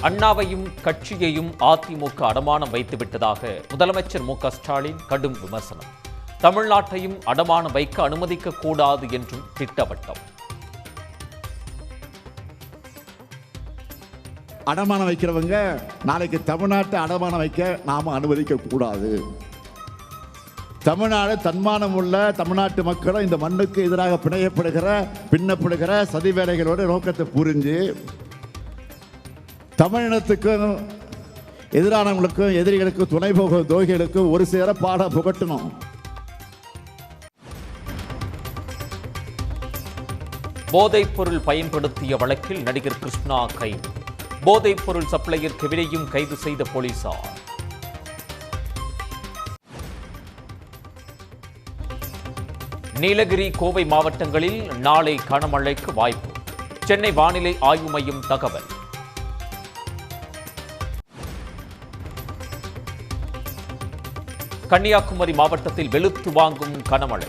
அண்ணாவையும் கட்சியையும் அதிமுக அடமானம் வைத்துவிட்டதாக முதலமைச்சர் மு.க.ஸ்டாலின் கடும் விமர்சனம். தமிழ்நாட்டையும் அடமானம் வைக்க அனுமதிக்க கூடாது என்றும் திட்டவட்டம். அடமானம் வைக்கிறவங்க நாளைக்கு தமிழ்நாட்டை அடமானம் வைக்க நாம அனுமதிக்க கூடாது. தமிழ்நாடு தன்மானம் உள்ள தமிழ்நாட்டு மக்களும் இந்த மண்ணுக்கு எதிராக பின்னப்படுகிற சதி வேலைகளோட நோக்கத்தை புரிஞ்சு தமிழினத்துக்கும் எதிரானவங்களுக்கும் எதிரிகளுக்கும் துணை போகும் துரோகிகளுக்கும் ஒரு சேர பாட புகட்டணும். போதைப் பொருள் பயன்படுத்திய வழக்கில் நடிகர் கிருஷ்ணா கைது. போதைப் பொருள் சப்ளையர் கெவினையும் கைது செய்த போலீசார். நீலகிரி, கோவை மாவட்டங்களில் நாளை கனமழைக்கு வாய்ப்பு. சென்னை வானிலை ஆய்வு மையம் தகவல். கன்னியாகுமரி மாவட்டத்தில் வெளுத்து வாங்கும் கனமழை.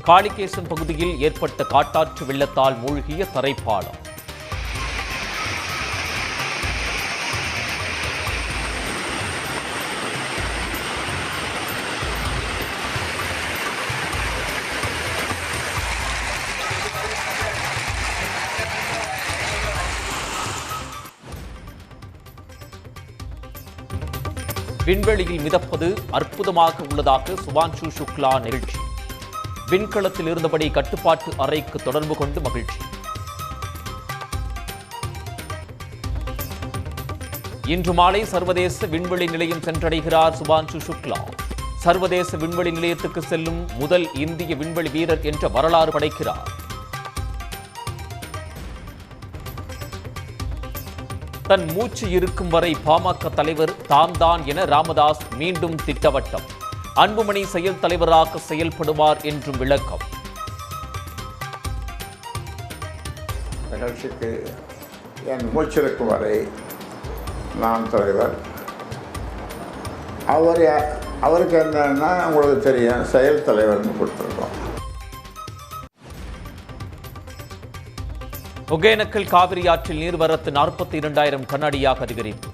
காளிகேசன் பகுதியில் ஏற்பட்ட காட்டாற்று வெள்ளத்தால் மூழ்கிய தரைப்பாலம். விண்வெளியில் மிதப்பது அற்புதமாக உள்ளதாக சுபான்ஷு சுக்லா நிகழ்ச்சி. விண்கலத்தில் இருந்தபடி கட்டுப்பாட்டு அறைக்கு தொடர்பு கொண்டு மகிழ்ச்சி. இன்று மாலை சர்வதேச விண்வெளி நிலையம் சென்றடைகிறார் சுபான்ஷு சுக்லா. சர்வதேச விண்வெளி நிலையத்துக்கு செல்லும் முதல் இந்திய விண்வெளி வீரர் என்ற வரலாறு படைக்கிறார். தன் மூச்சு இருக்கும் வரை பாமக தலைவர் தாம்தான் என ராமதாஸ் மீண்டும் திட்டவட்டம். அன்புமணி செயல் தலைவராக செயல்படுவார் என்றும் விளக்கம். நிகழ்ச்சிக்கு என் மூச்சிருக்கும் வரை நான் தலைவர். அவருக்கு என்னன்னா உங்களுக்கு தெரியும், செயல் தலைவர்னு கொடுத்துருக்கோம். ஒகேனக்கல் காவிரி ஆற்றில் நீர்வரத்து 42,000 கனஅடியாக அதிகரிப்பு.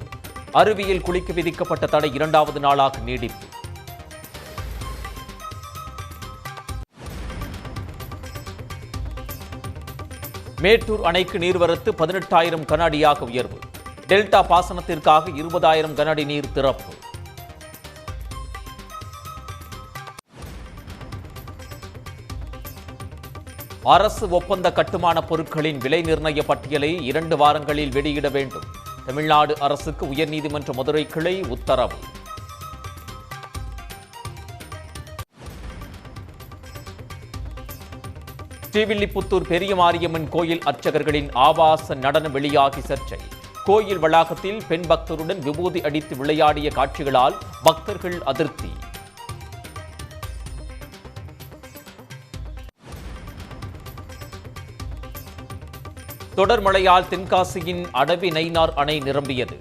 அருவியில் குளிக்க விதிக்கப்பட்ட தடை 2வது நாளாக நீடிப்பு. மேட்டூர் அணைக்கு நீர்வரத்து 18,000 கனஅடியாக உயர்வு. டெல்டா பாசனத்திற்காக 20,000 கனஅடி நீர் திறப்பு. அரசு ஒப்பந்த கட்டுமான பொருட்களின் விலை நிர்ணய பட்டியலை 2 வாரங்களில் வெளியிட வேண்டும். தமிழ்நாடு அரசுக்கு உயர்நீதிமன்ற மதுரை கிளை உத்தரவு. ஸ்ரீவில்லிபுத்தூர் பெரிய மாரியம்மன் கோயில் அர்ச்சகர்களின் ஆபாச நடனம் வெளியாகி சர்ச்சை. கோயில் வளாகத்தில் பெண் பக்தருடன் விபூதி அடித்து விளையாடிய காட்சிகளால் பக்தர்கள் அதிருப்தி. தொடர் மழையால் தென்காசியின் அடவி நைனார் அணை நிரம்பியது.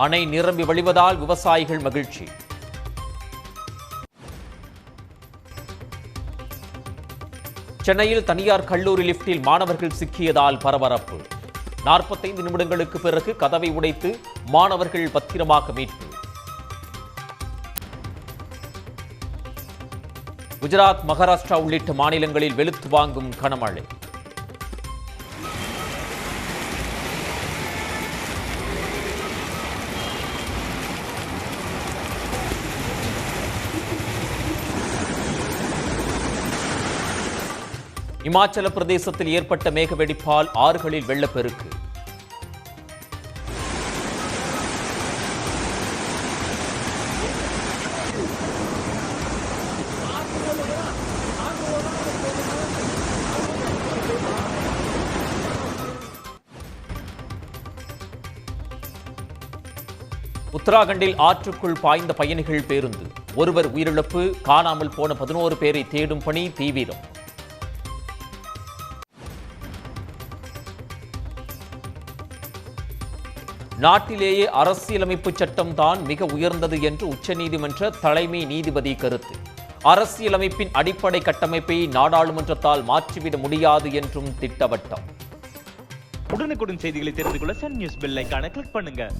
அணை நிரம்பி வழிவதால் விவசாயிகள் மகிழ்ச்சி. சென்னையில் தனியார் கல்லூரி லிப்டில் மாணவர்கள் சிக்கியதால் பரபரப்பு. 45 நிமிடங்களுக்கு பிறகு கதவை உடைத்து மாணவர்கள் பத்திரமாக மீட்பு. குஜராத், மகாராஷ்டிரா உள்ளிட்ட மாநிலங்களில் வெளுத்து வாங்கும் கனமழை. இமாச்சல பிரதேசத்தில் ஏற்பட்ட மேக வெடிப்பால் ஆறுகளில் வெள்ளப்பெருக்கு. உத்தராகண்டில் ஆற்றுக்குள் பாய்ந்த பயணிகள் பேருந்து. ஒருவர் உயிரிழப்பு. காணாமல் போன 11 பேரை தேடும் பணி தீவிரம். நாட்டிலேயே அரசியலமைப்பு சட்டம் தான் மிக உயர்ந்தது என்று உச்சநீதிமன்ற தலைமை நீதிபதி கருத்து. அரசியலமைப்பின் அடிப்படை கட்டமைப்பை நாடாளுமன்றத்தால் மாற்றிவிட முடியாது என்றும் திட்டவட்டம். உடனுக்குடன் செய்திகளை தெரிந்து கொள்ள சன் நியூஸ் பெல் ஐகானை கிளிக் பண்ணுங்க.